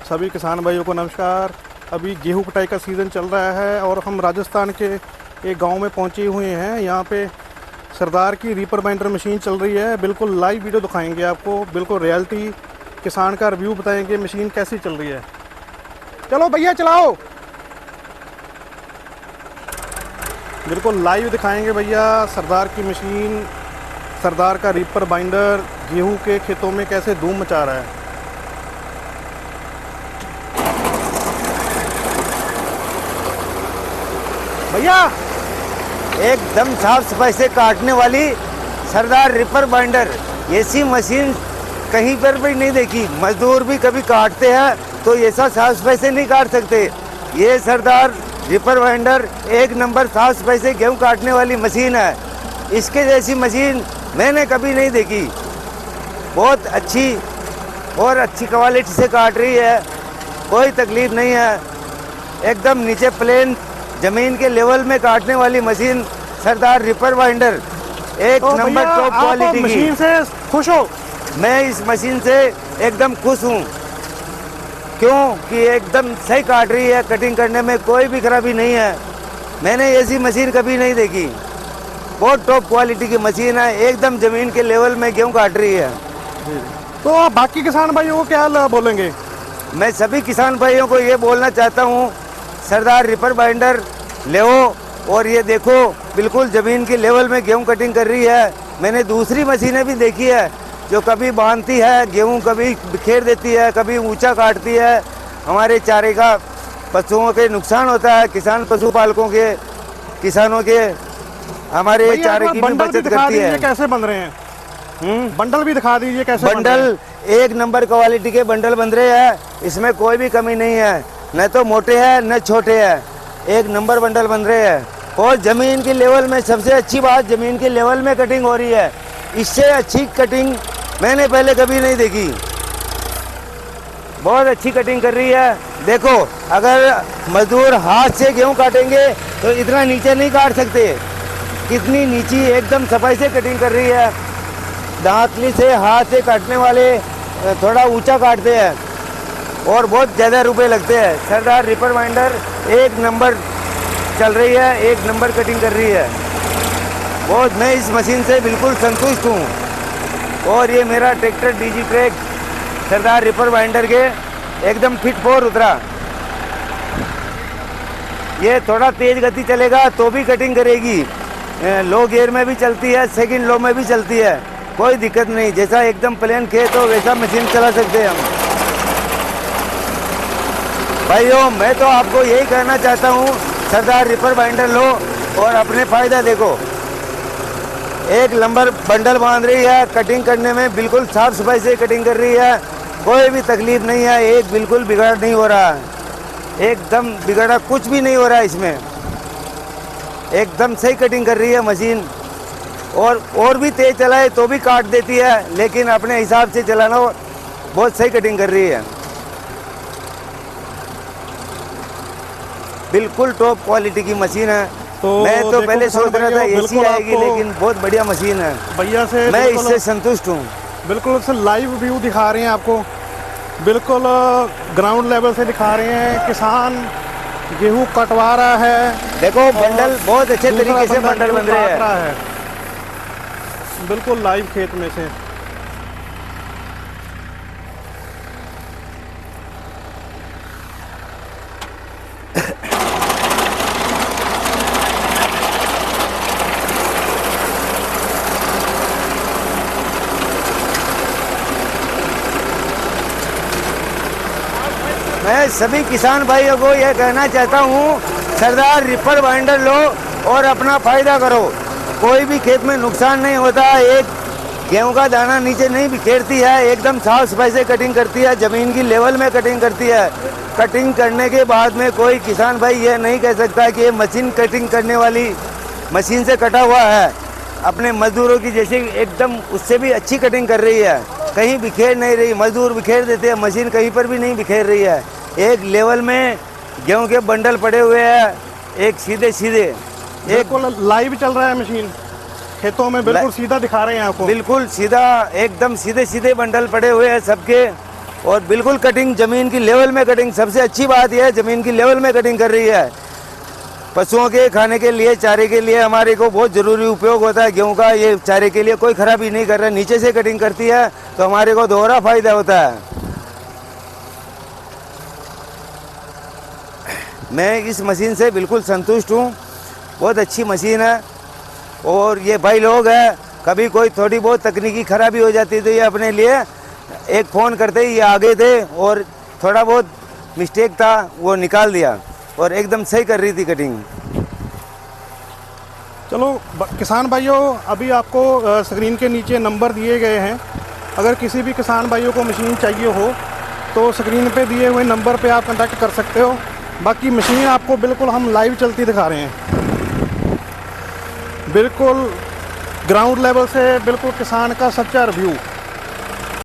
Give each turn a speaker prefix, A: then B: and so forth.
A: सभी किसान भाइयों को नमस्कार। अभी गेहूं कटाई का सीज़न चल रहा है और हम राजस्थान के एक गांव में पहुंचे हुए हैं। यहां पे सरदार की रीपर बाइंडर मशीन चल रही है। बिल्कुल लाइव वीडियो दिखाएंगे आपको, बिल्कुल रियलिटी किसान का रिव्यू बताएंगे मशीन कैसी चल रही है। चलो भैया चलाओ, बिल्कुल लाइव दिखाएंगे भैया सरदार की मशीन, सरदार का रीपर बाइंडर गेहूं के खेतों में कैसे धूम मचा रहा है। भैया
B: एकदम साफ सफाई से काटने वाली सरदार रीपर बाइंडर, ऐसी मशीन कहीं पर भी नहीं देखी। मजदूर भी कभी काटते हैं तो ऐसा साफ सफाई से नहीं काट सकते। ये सरदार रीपर बाइंडर एक नंबर साफ सफाई से गेहूं काटने वाली मशीन है। इसके जैसी मशीन मैंने कभी नहीं देखी। बहुत अच्छी और अच्छी क्वालिटी से काट रही है, कोई तकलीफ नहीं है। एकदम नीचे प्लेन जमीन के लेवल में काटने वाली मशीन सरदार रीपर बाइंडर, एक
A: तो
B: नंबर टॉप क्वालिटी की।
A: मशीन से खुश हो?
B: मैं इस मशीन से एकदम खुश हूँ, क्योंकि एकदम सही काट रही है। कटिंग करने में कोई भी खराबी नहीं है। मैंने ऐसी मशीन कभी नहीं देखी। बहुत टॉप क्वालिटी की मशीन है, एकदम जमीन के लेवल में गेहूँ काट रही है।
A: तो आप बाकी किसान भाइयों को क्या बोलेंगे?
B: मैं सभी किसान भाइयों को ये बोलना चाहता हूँ, सरदार रीपर बाइंडर ले और ये देखो बिल्कुल ज़मीन के लेवल में गेहूं कटिंग कर रही है। मैंने दूसरी मशीनें भी देखी है जो कभी बांधती है गेहूं, कभी बिखेर देती है, कभी ऊंचा काटती है। हमारे चारे का पशुओं के नुकसान होता है, किसान पशुपालकों के, किसानों के, हमारे चारे की भी बचत करती है।
A: कैसे बन रहे हैं? बंडल भी दिखा दीजिए कैसे
B: बंडल एक नंबर क्वालिटी के बंडल बन रहे हैं। इसमें कोई भी कमी नहीं है, न तो मोटे हैं न छोटे हैं, एक नंबर बंडल बन रहे हैं। और ज़मीन के लेवल में सबसे अच्छी बात, ज़मीन के लेवल में कटिंग हो रही है। इससे अच्छी कटिंग मैंने पहले कभी नहीं देखी। बहुत अच्छी कटिंग कर रही है। देखो, अगर मजदूर हाथ से गेहूं काटेंगे तो इतना नीचे नहीं काट सकते। कितनी नीची एकदम सफाई से कटिंग कर रही है। दांतली से, हाथ से काटने वाले थोड़ा ऊंचा काटते हैं और बहुत ज़्यादा रुपए लगते हैं। सरदार रीपर बाइंडर एक नंबर चल रही है, एक नंबर कटिंग कर रही है। बहुत, मैं इस मशीन से बिल्कुल संतुष्ट हूँ। और ये मेरा ट्रैक्टर डीजी ट्रैक सरदार रीपर बाइंडर के एकदम फिट फॉर उतरा। ये थोड़ा तेज़ गति चलेगा तो भी कटिंग करेगी। लो गियर में भी चलती है, सेकंड लो में भी चलती है, कोई दिक्कत नहीं। जैसा एकदम प्लेन खेत हो वैसा मशीन चला सकते हैं हम। भाइयों, मैं तो आपको यही कहना चाहता हूँ, सरदार रीपर बाइंडर लो और अपने फ़ायदा देखो। एक नंबर बंडल बांध रही है, कटिंग करने में बिल्कुल साफ सफाई से कटिंग कर रही है, कोई भी तकलीफ नहीं है। एक बिल्कुल बिगड़ नहीं हो रहा है, एकदम बिगड़ा कुछ भी नहीं हो रहा है इसमें। एकदम सही कटिंग कर रही है मशीन। और भी तेज़ चलाए तो भी काट देती है, लेकिन अपने हिसाब से चलाना बहुत सही कटिंग कर रही है। बिल्कुल टॉप क्वालिटी की मशीन है। तो मैं तो पहले सोच रहा था एसी आएगी, लेकिन बहुत बढ़िया मशीन है।
A: भैया से
B: मैं इससे संतुष्ट हूँ।
A: बिल्कुल से लाइव व्यू दिखा रहे हैं आपको, बिल्कुल ग्राउंड लेवल से दिखा रहे हैं। किसान गेहूं कटवा रहा है।
B: देखो बंडल बहुत अच्छे तरीके से बंडल बन रहे हैं,
A: बिल्कुल लाइव खेत में से।
B: मैं सभी किसान भाइयों को यह कहना चाहता हूँ, सरदार रीपर बाइंडर लो और अपना फ़ायदा करो। कोई भी खेत में नुकसान नहीं होता। एक गेहूं का दाना नीचे नहीं बिखेरती है, एकदम साफ सफाई से कटिंग करती है, ज़मीन की लेवल में कटिंग करती है। कटिंग करने के बाद में कोई किसान भाई यह नहीं कह सकता कि ये मशीन कटिंग करने वाली मशीन से कटा हुआ है। अपने मजदूरों की जैसे एकदम उससे भी अच्छी कटिंग कर रही है, कहीं बिखेर नहीं रही। मजदूर बिखेर देते हैं, मशीन कहीं पर भी नहीं बिखेर रही है। एक लेवल में गेहूं के बंडल पड़े हुए हैं, एक सीधे सीधे।
A: एक लाइव चल रहा है मशीन खेतों में, बिल्कुल सीधा दिखा रहे हैं आपको।
B: बिल्कुल सीधा, एकदम सीधे सीधे बंडल पड़े हुए हैं सबके। और बिल्कुल कटिंग ज़मीन की लेवल में कटिंग, सबसे अच्छी बात यह है ज़मीन की लेवल में कटिंग कर रही है। पशुओं के खाने के लिए, चारे के लिए हमारे को बहुत ज़रूरी उपयोग होता है गेहूं का। ये चारे के लिए कोई खराबी नहीं कर रहा, नीचे से कटिंग करती है तो हमारे को दोहरा फायदा होता है। मैं इस मशीन से बिल्कुल संतुष्ट हूँ, बहुत अच्छी मशीन है। और ये भाई लोग हैं, कभी कोई थोड़ी बहुत तकनीकी खराबी हो जाती तो ये अपने लिए एक फ़ोन करते ही ये आगे थे और थोड़ा बहुत मिस्टेक था वो निकाल दिया और एकदम सही कर रही थी कटिंग।
A: चलो किसान भाइयों, अभी आपको स्क्रीन के नीचे नंबर दिए गए हैं। अगर किसी भी किसान भाइयों को मशीन चाहिए हो तो स्क्रीन पे दिए हुए नंबर पे आप कांटेक्ट कर सकते हो। बाकी मशीन आपको बिल्कुल हम लाइव चलती दिखा रहे हैं, बिल्कुल ग्राउंड लेवल से, बिल्कुल किसान का सच्चा रिव्यू।